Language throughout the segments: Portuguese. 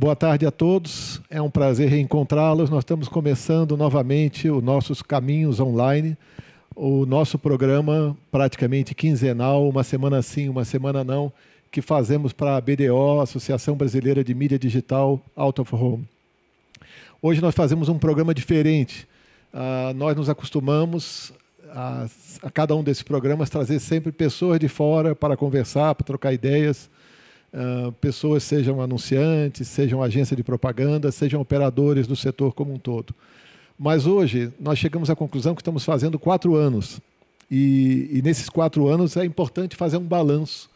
Boa tarde a todos, é um prazer reencontrá-los. Nós estamos começando novamente os nossos Caminhos Online, o nosso programa praticamente quinzenal, uma semana sim, uma semana não, que fazemos para a BDO, Associação Brasileira de Mídia Digital Out of Home. Hoje nós fazemos um programa diferente. Nós nos acostumamos a cada um desses programas trazer sempre pessoas de fora para conversar, para trocar ideias. Pessoas, sejam anunciantes, sejam agência de propaganda, sejam operadores do setor como um todo. Mas hoje nós chegamos à conclusão que estamos fazendo 4 anos. E nesses 4 anos é importante fazer um balanço.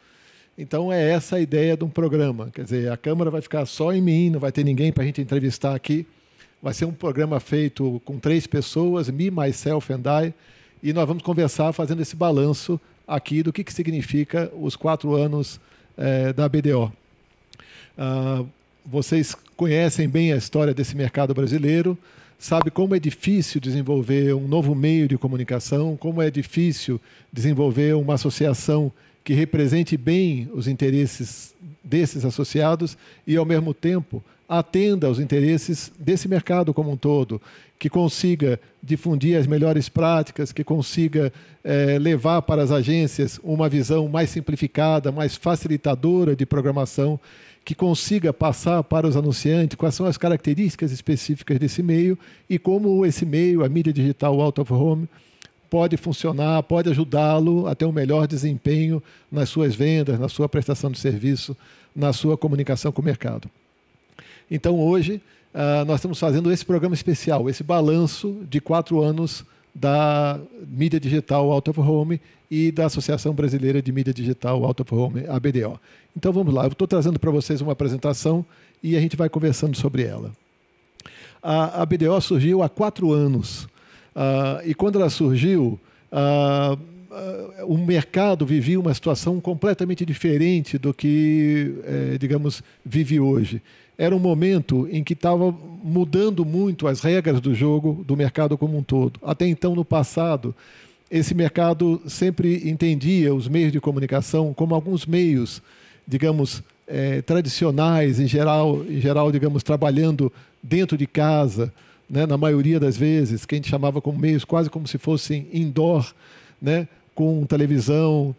Então é essa a ideia de um programa. Quer dizer, a câmera vai ficar só em mim, não vai ter ninguém para a gente entrevistar aqui. Vai ser um programa feito com 3 pessoas, me, myself and I, e nós vamos conversar fazendo esse balanço aqui do que significa os 4 anos da BDO. Vocês conhecem bem a história desse mercado brasileiro, sabem como é difícil desenvolver um novo meio de comunicação, como é difícil desenvolver uma associação que represente bem os interesses desses associados e, ao mesmo tempo, atenda aos interesses desse mercado como um todo, que consiga difundir as melhores práticas, que consiga levar para as agências uma visão mais simplificada, mais facilitadora de programação, que consiga passar para os anunciantes quais são as características específicas desse meio e como esse meio, a mídia digital Out of Home, pode funcionar, pode ajudá-lo a ter um melhor desempenho nas suas vendas, na sua prestação de serviço, na sua comunicação com o mercado. Então, hoje, nós estamos fazendo esse programa especial, esse balanço de 4 anos da mídia digital Out of Home e da Associação Brasileira de Mídia Digital Out of Home, a BDO. Então, vamos lá. Eu estou trazendo para vocês uma apresentação e a gente vai conversando sobre ela. A BDO surgiu há 4 anos. E quando ela surgiu, o mercado vivia uma situação completamente diferente do que, digamos, vive hoje. Era um momento em que estava mudando muito as regras do jogo do mercado como um todo. Até então, no passado, esse mercado sempre entendia os meios de comunicação como alguns meios, digamos, tradicionais, em geral, digamos, trabalhando dentro de casa, né, na maioria das vezes, que a gente chamava como meios quase como se fossem indoor, né, com televisão,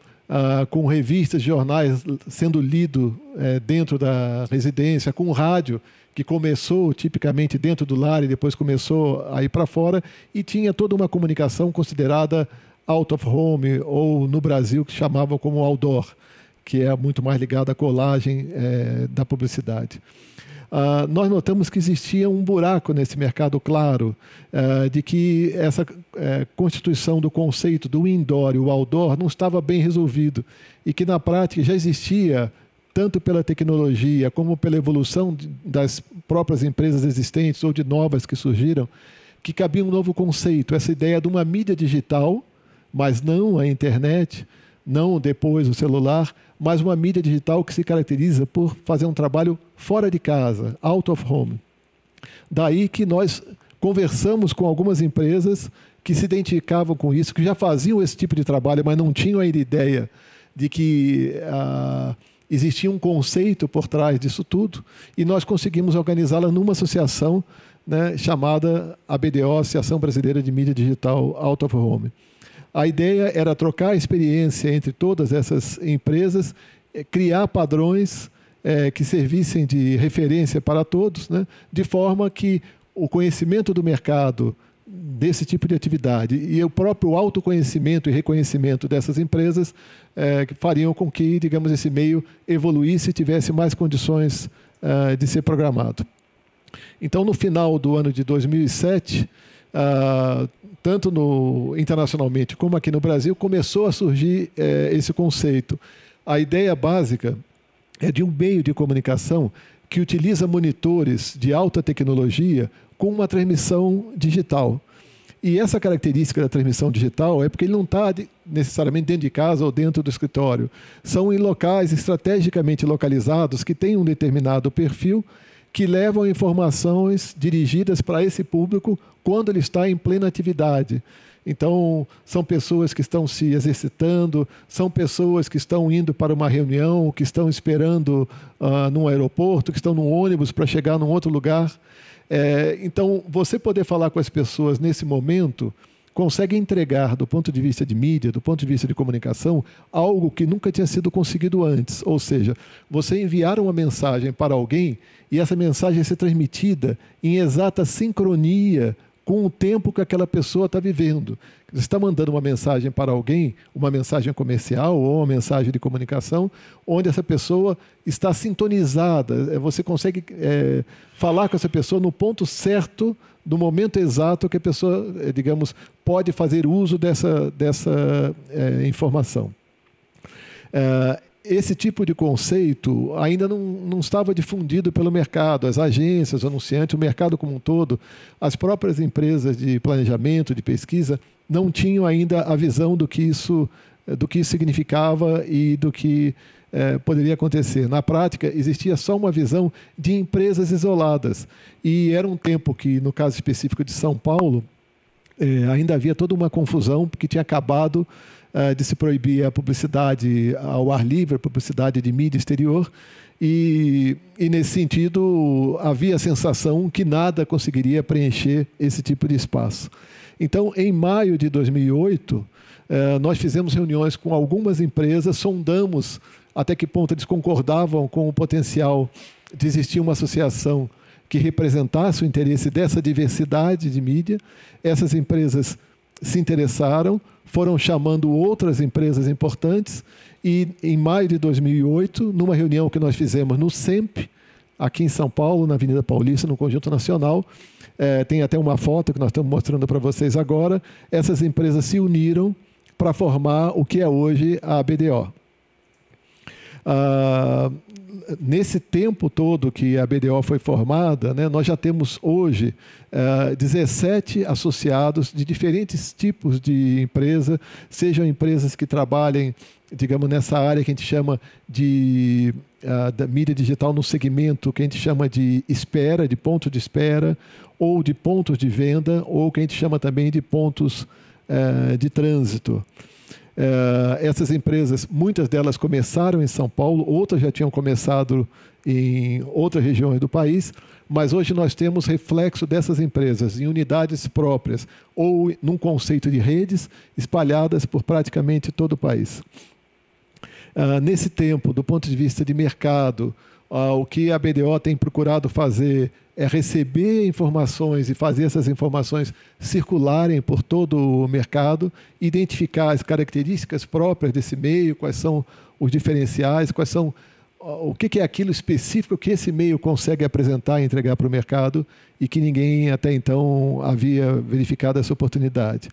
com revistas, jornais sendo lido dentro da residência, com rádio, que começou tipicamente dentro do lar e depois começou a ir para fora, e tinha toda uma comunicação considerada out of home, ou no Brasil que chamavam como outdoor, que é muito mais ligada à colagem da publicidade. Nós notamos que existia um buraco nesse mercado claro, de que essa constituição do conceito do indoor e o outdoor não estava bem resolvido e que, na prática, já existia, tanto pela tecnologia como pela evolução das próprias empresas existentes ou de novas que surgiram, que cabia um novo conceito, essa ideia de uma mídia digital, mas não a internet, não depois o celular, mas uma mídia digital que se caracteriza por fazer um trabalho fora de casa, out of home. Daí que nós conversamos com algumas empresas que se identificavam com isso, que já faziam esse tipo de trabalho, mas não tinham ainda ideia de que existia um conceito por trás disso tudo, e nós conseguimos organizá-la numa associação, né, chamada ABDO, Associação Brasileira de Mídia Digital Out of Home. A ideia era trocar a experiência entre todas essas empresas, criar padrões que servissem de referência para todos, né, de forma que o conhecimento do mercado desse tipo de atividade e o próprio autoconhecimento e reconhecimento dessas empresas fariam com que, digamos, esse meio evoluísse e tivesse mais condições de ser programado. Então, no final do ano de 2007, tanto internacionalmente como aqui no Brasil, começou a surgir esse conceito. A ideia básica é de um meio de comunicação que utiliza monitores de alta tecnologia com uma transmissão digital. E essa característica da transmissão digital é porque ele não está necessariamente dentro de casa ou dentro do escritório. São em locais estrategicamente localizados que têm um determinado perfil que levam informações dirigidas para esse público quando ele está em plena atividade. Então, são pessoas que estão se exercitando, são pessoas que estão indo para uma reunião, que estão esperando num aeroporto, que estão num ônibus para chegar num outro lugar. Então, você poder falar com as pessoas nesse momento consegue entregar, do ponto de vista de mídia, do ponto de vista de comunicação, algo que nunca tinha sido conseguido antes. Ou seja, você enviar uma mensagem para alguém e essa mensagem ser transmitida em exata sincronia com o tempo que aquela pessoa está vivendo. Você está mandando uma mensagem para alguém, uma mensagem comercial ou uma mensagem de comunicação, onde essa pessoa está sintonizada. Você consegue falar com essa pessoa no ponto certo, no momento exato que a pessoa, digamos, pode fazer uso dessa informação. Esse tipo de conceito ainda não estava difundido pelo mercado, as agências, os anunciantes, o mercado como um todo, as próprias empresas de planejamento, de pesquisa, não tinham ainda a visão do que isso significava e do que poderia acontecer. Na prática, existia só uma visão de empresas isoladas. E era um tempo que, no caso específico de São Paulo, ainda havia toda uma confusão, porque tinha acabado de se proibir a publicidade ao ar livre, a publicidade de mídia exterior, e nesse sentido havia a sensação que nada conseguiria preencher esse tipo de espaço. Então, em maio de 2008, nós fizemos reuniões com algumas empresas, sondamos até que ponto eles concordavam com o potencial de existir uma associação que representasse o interesse dessa diversidade de mídia. Essas empresas se interessaram, foram chamando outras empresas importantes e, em maio de 2008, numa reunião que nós fizemos no SEMP, aqui em São Paulo, na Avenida Paulista, no Conjunto Nacional, tem até uma foto que nós estamos mostrando para vocês agora, essas empresas se uniram para formar o que é hoje a BDO. Nesse tempo todo que a BDO foi formada, né, nós já temos hoje 17 associados de diferentes tipos de empresa, sejam empresas que trabalhem, digamos, nessa área que a gente chama da mídia digital no segmento que a gente chama de espera, de ponto de espera, ou de pontos de venda, ou que a gente chama também de pontos de trânsito. Essas empresas, muitas delas começaram em São Paulo, outras já tinham começado em outras regiões do país, mas hoje nós temos reflexo dessas empresas em unidades próprias ou num conceito de redes espalhadas por praticamente todo o país. Nesse tempo, do ponto de vista de mercado, o que a BDO tem procurado fazer é receber informações e fazer essas informações circularem por todo o mercado, identificar as características próprias desse meio, quais são os diferenciais, o que é aquilo específico que esse meio consegue apresentar e entregar para o mercado e que ninguém até então havia verificado essa oportunidade.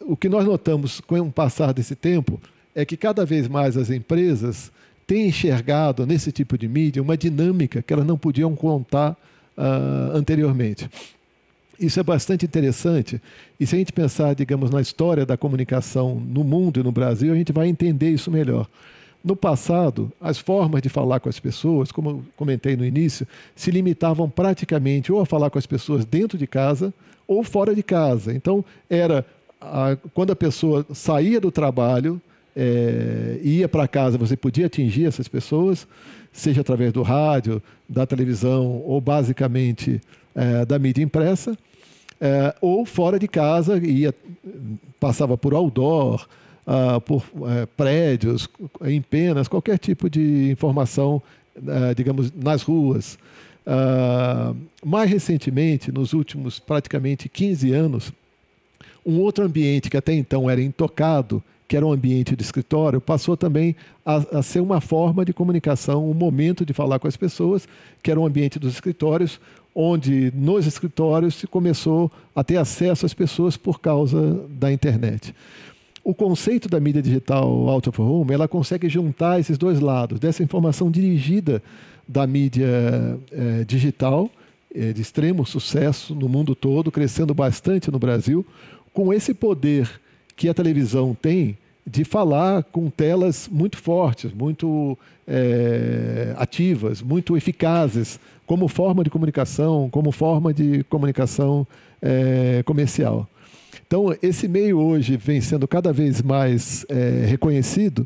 O que nós notamos com o passar desse tempo é que cada vez mais as empresas têm enxergado nesse tipo de mídia uma dinâmica que elas não podiam contar anteriormente. Isso é bastante interessante e se a gente pensar, digamos, na história da comunicação no mundo e no Brasil, a gente vai entender isso melhor. No passado, as formas de falar com as pessoas, como eu comentei no início, se limitavam praticamente ou a falar com as pessoas dentro de casa ou fora de casa. Então, quando a pessoa saía do trabalho, ia para casa, você podia atingir essas pessoas, seja através do rádio, da televisão ou basicamente da mídia impressa, ou fora de casa, passava por outdoor, por prédios, em penas, qualquer tipo de informação, digamos, nas ruas. Mais recentemente, nos últimos praticamente 15 anos, um outro ambiente que até então era intocado, que era um ambiente de escritório, passou também a ser uma forma de comunicação, um momento de falar com as pessoas, que era um ambiente dos escritórios, onde nos escritórios se começou a ter acesso às pessoas por causa da internet. O conceito da mídia digital out of home, ela consegue juntar esses dois lados, dessa informação dirigida da mídia digital, de extremo sucesso no mundo todo, crescendo bastante no Brasil, com esse poder que a televisão tem de falar com telas muito fortes, muito ativas, muito eficazes, como forma de comunicação comercial. Então, esse meio hoje vem sendo cada vez mais reconhecido,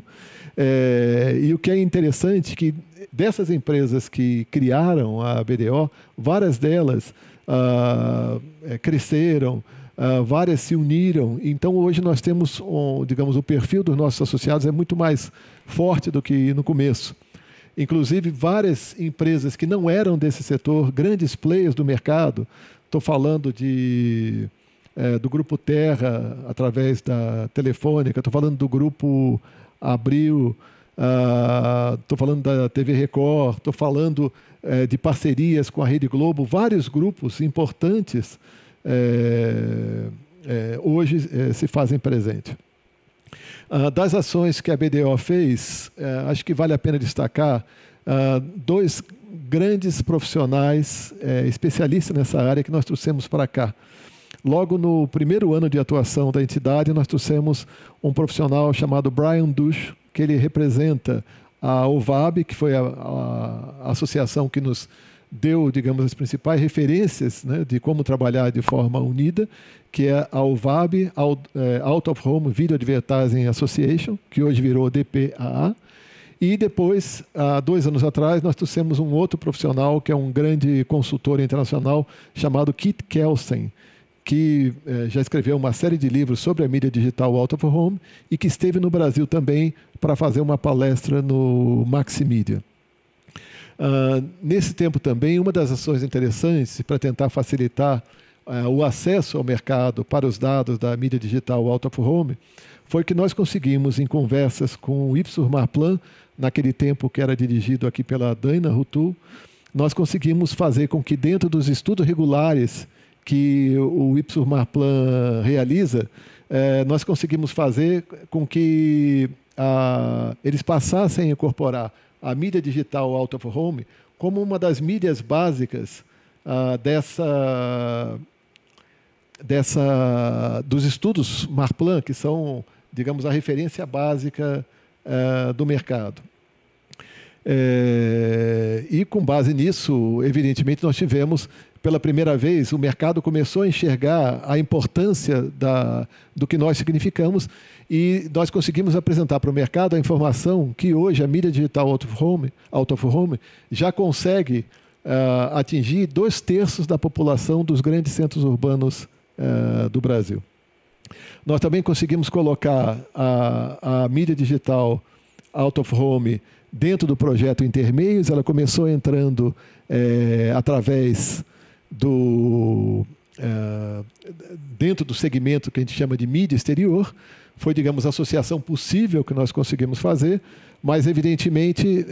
e o que é interessante é que dessas empresas que criaram a BDO, várias delas cresceram, várias se uniram. Então, hoje nós temos, digamos, o perfil dos nossos associados é muito mais forte do que no começo. Inclusive, várias empresas que não eram desse setor, grandes players do mercado, estou falando do Grupo Terra, através da Telefônica, estou falando do Grupo Abril, estou falando da TV Record, estou falando de parcerias com a Rede Globo, vários grupos importantes hoje se fazem presente. Das ações que a BDO fez, acho que vale a pena destacar dois grandes profissionais especialistas nessa área que nós trouxemos para cá. Logo no primeiro ano de atuação da entidade, nós trouxemos um profissional chamado Brian Dush, que ele representa a OVAB, que foi a associação que nos deu, digamos, as principais referências, né, de como trabalhar de forma unida, que é a OVAB, Out of Home Video Advertising Association, que hoje virou DPAA. E depois, há 2 anos atrás, nós trouxemos um outro profissional, que é um grande consultor internacional, chamado Kit Kelsen, que já escreveu uma série de livros sobre a mídia digital Out of Home e que esteve no Brasil também para fazer uma palestra no Maximídia. Nesse tempo também, uma das ações interessantes para tentar facilitar o acesso ao mercado para os dados da mídia digital Out of Home foi que nós conseguimos, em conversas com o Ipsos Marplan, naquele tempo que era dirigido aqui pela Dana Rutul, nós conseguimos fazer com que dentro dos estudos regulares que o Ipsos Marplan realiza, nós conseguimos fazer com que eles passassem a incorporar a mídia digital Out of Home como uma das mídias básicas dos estudos Marplan, que são, digamos, a referência básica do mercado. E com base nisso, evidentemente, nós tivemos, pela primeira vez, o mercado começou a enxergar a importância do que nós significamos e nós conseguimos apresentar para o mercado a informação que hoje a mídia digital Out of Home já consegue atingir 2/3 da população dos grandes centros urbanos do Brasil. Nós também conseguimos colocar a mídia digital Out of Home dentro do projeto Intermeios. Ela começou entrando através dentro do segmento que a gente chama de mídia exterior. Foi, digamos, a associação possível que nós conseguimos fazer, mas, evidentemente,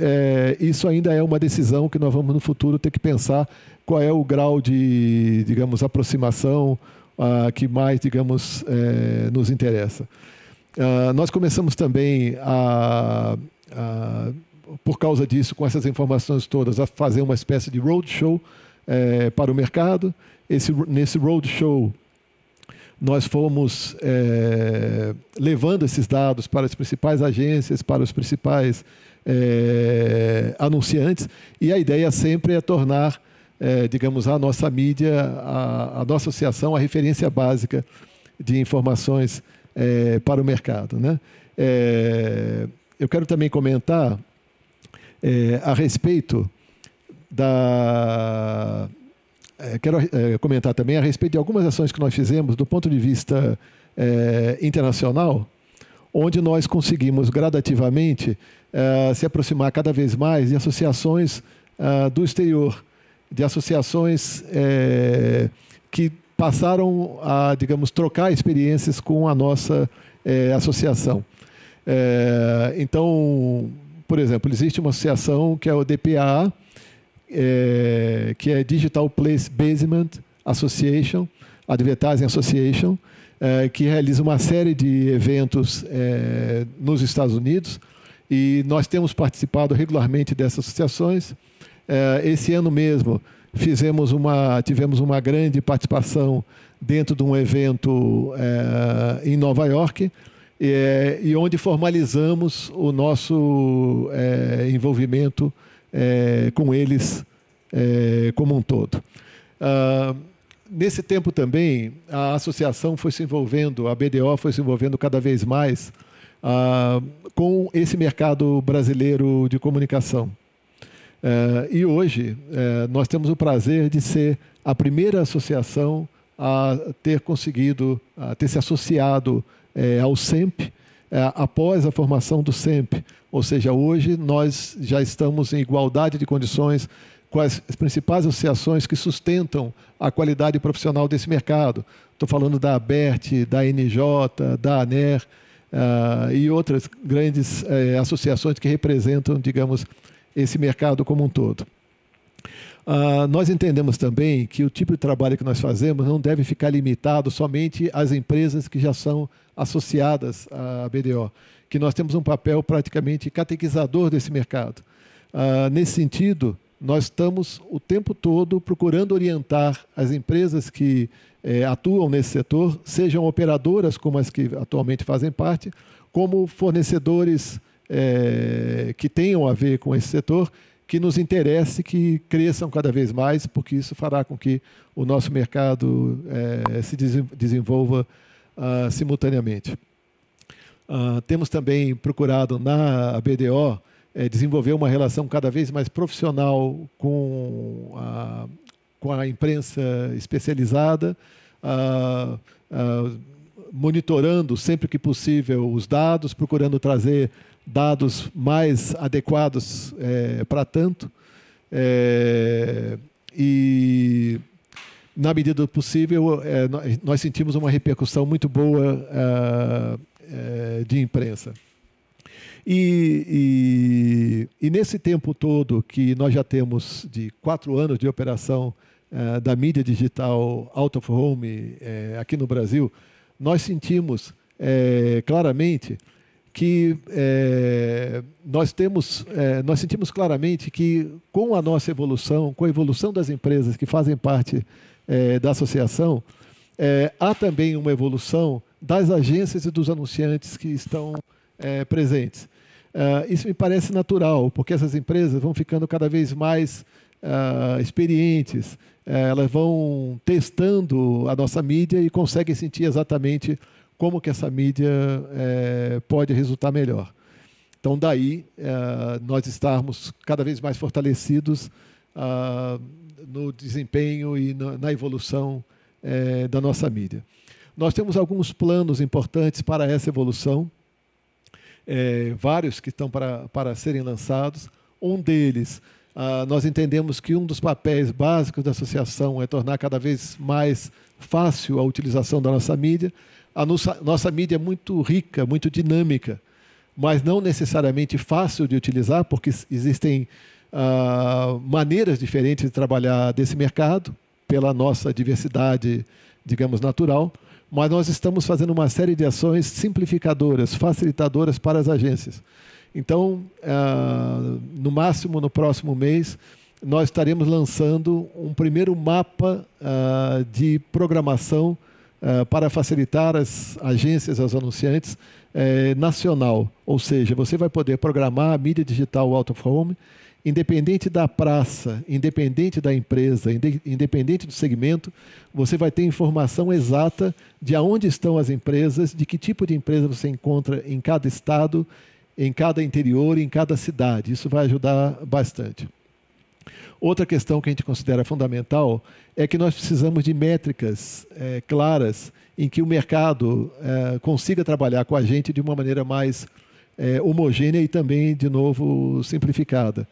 isso ainda é uma decisão que nós vamos, no futuro, ter que pensar qual é o grau de, digamos, aproximação que mais, digamos, nos interessa. Nós começamos também por causa disso, com essas informações todas, a fazer uma espécie de roadshow para o mercado. Nesse roadshow, nós fomos levando esses dados para as principais agências, para os principais anunciantes, e a ideia sempre é tornar, digamos, a nossa mídia, a nossa associação, a referência básica de informações para o mercado, né? Eu quero também comentar a respeito comentar também a respeito de algumas ações que nós fizemos do ponto de vista internacional, onde nós conseguimos gradativamente se aproximar cada vez mais de associações do exterior, de associações que passaram a, digamos, trocar experiências com a nossa associação. Então, por exemplo, existe uma associação que é o DPAA, que é Digital Placement Association, Advertising Association, que realiza uma série de eventos nos Estados Unidos, e nós temos participado regularmente dessas associações. Esse ano mesmo tivemos uma grande participação dentro de um evento em Nova York, e onde formalizamos o nosso envolvimento com eles como um todo. Nesse tempo também, a associação foi se envolvendo, a BDO foi se envolvendo cada vez mais com esse mercado brasileiro de comunicação. E hoje nós temos o prazer de ser a primeira associação a ter conseguido, a ter se associado ao SEMP, após a formação do SEMP. Ou seja, hoje nós já estamos em igualdade de condições com as principais associações que sustentam a qualidade profissional desse mercado. Estou falando da ABERT, da NJ, da ANER e outras grandes associações que representam, digamos, esse mercado como um todo. Nós entendemos também que o tipo de trabalho que nós fazemos não deve ficar limitado somente às empresas que já são associadas à BDO, que nós temos um papel praticamente catequizador desse mercado. Nesse sentido, nós estamos o tempo todo procurando orientar as empresas que atuam nesse setor, sejam operadoras como as que atualmente fazem parte, como fornecedores que tenham a ver com esse setor, que nos interesse que cresçam cada vez mais, porque isso fará com que o nosso mercado se desenvolva simultaneamente. Temos também procurado na BDO desenvolver uma relação cada vez mais profissional com a imprensa especializada, monitorando sempre que possível os dados, procurando trazer dados mais adequados para tanto, e na medida do possível nós sentimos uma repercussão muito boa de imprensa. E nesse tempo todo que nós já temos de 4 anos de operação da mídia digital Out of Home aqui no Brasil, nós sentimos claramente que nós sentimos claramente que com a nossa evolução, com a evolução das empresas que fazem parte da associação, há também uma evolução das agências e dos anunciantes que estão presentes. Isso me parece natural, porque essas empresas vão ficando cada vez mais experientes, elas vão testando a nossa mídia e conseguem sentir exatamente como que essa mídia pode resultar melhor. Então, daí, nós estarmos cada vez mais fortalecidos no desempenho e na evolução da nossa mídia. Nós temos alguns planos importantes para essa evolução, vários que estão para serem lançados. Um deles, nós entendemos que um dos papéis básicos da associação é tornar cada vez mais fácil a utilização da nossa mídia. A nossa mídia é muito rica, muito dinâmica, mas não necessariamente fácil de utilizar, porque existem maneiras diferentes de trabalhar desse mercado, pela nossa diversidade, digamos, natural, mas nós estamos fazendo uma série de ações simplificadoras, facilitadoras para as agências. Então, no máximo, no próximo mês, nós estaremos lançando um primeiro mapa de programação para facilitar as agências, aos anunciantes, nacional. Ou seja, você vai poder programar a mídia digital Out of Home, independente da praça, independente da empresa, independente do segmento, você vai ter informação exata de aonde estão as empresas, de que tipo de empresa você encontra em cada estado, em cada interior, em cada cidade. Isso vai ajudar bastante. Outra questão que a gente considera fundamental é que nós precisamos de métricas claras em que o mercado consiga trabalhar com a gente de uma maneira mais homogênea e também, de novo, simplificada.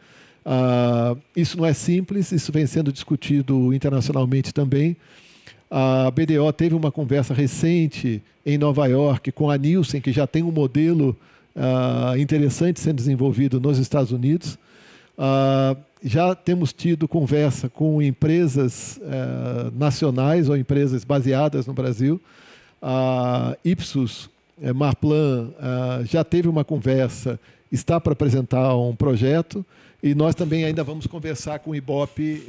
Isso não é simples, isso vem sendo discutido internacionalmente também. A BDO teve uma conversa recente em Nova York com a Nielsen, que já tem um modelo interessante sendo desenvolvido nos Estados Unidos. Já temos tido conversa com empresas nacionais ou empresas baseadas no Brasil. A Ipsos, Marplan, já teve uma conversa está para apresentar um projeto e nós também ainda vamos conversar com o IBOP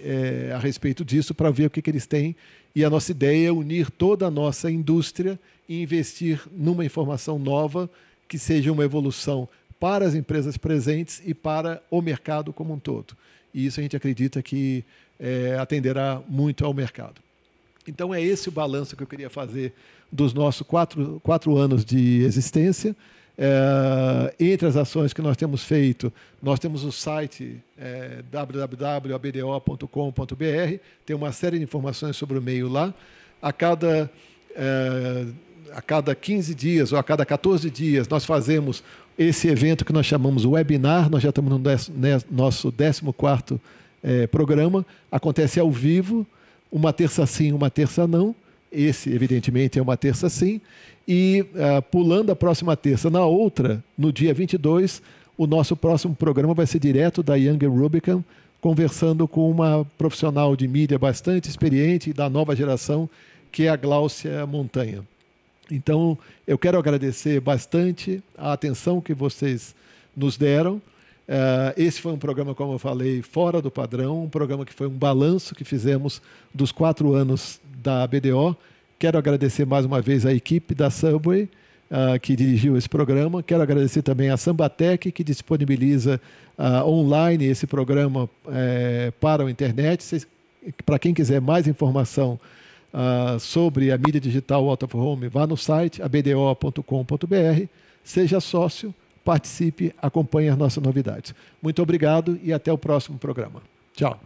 a respeito disso para ver o que eles têm. E a nossa ideia é unir toda a nossa indústria e investir numa informação nova que seja uma evolução para as empresas presentes e para o mercado como um todo. E isso a gente acredita que atenderá muito ao mercado. Então, é esse o balanço que eu queria fazer dos nossos quatro anos de existência. Entre as ações que nós temos feito, nós temos o site www.abdo.com.br, tem uma série de informações sobre o meio lá. A cada 15 dias ou a cada 14 dias, nós fazemos esse evento que nós chamamos webinar. Nós já estamos no nosso 14º programa. Acontece ao vivo, uma terça sim, uma terça não. Esse, evidentemente, é uma terça sim. E, pulando a próxima terça, na outra, no dia 22, o nosso próximo programa vai ser direto da Young Rubicon, conversando com uma profissional de mídia bastante experiente da nova geração, que é a Gláucia Montanha. Então, eu quero agradecer bastante a atenção que vocês nos deram. Esse foi um programa, como eu falei, fora do padrão, um programa que foi um balanço que fizemos dos 4 anos da BDO. Quero agradecer mais uma vez a equipe da Subway, que dirigiu esse programa. Quero agradecer também a Sambatec, que disponibiliza online esse programa para a internet. Para quem quiser mais informação sobre a mídia digital Out of Home, vá no site abdo.com.br, seja sócio, participe, acompanhe as nossas novidades. Muito obrigado e até o próximo programa. Tchau.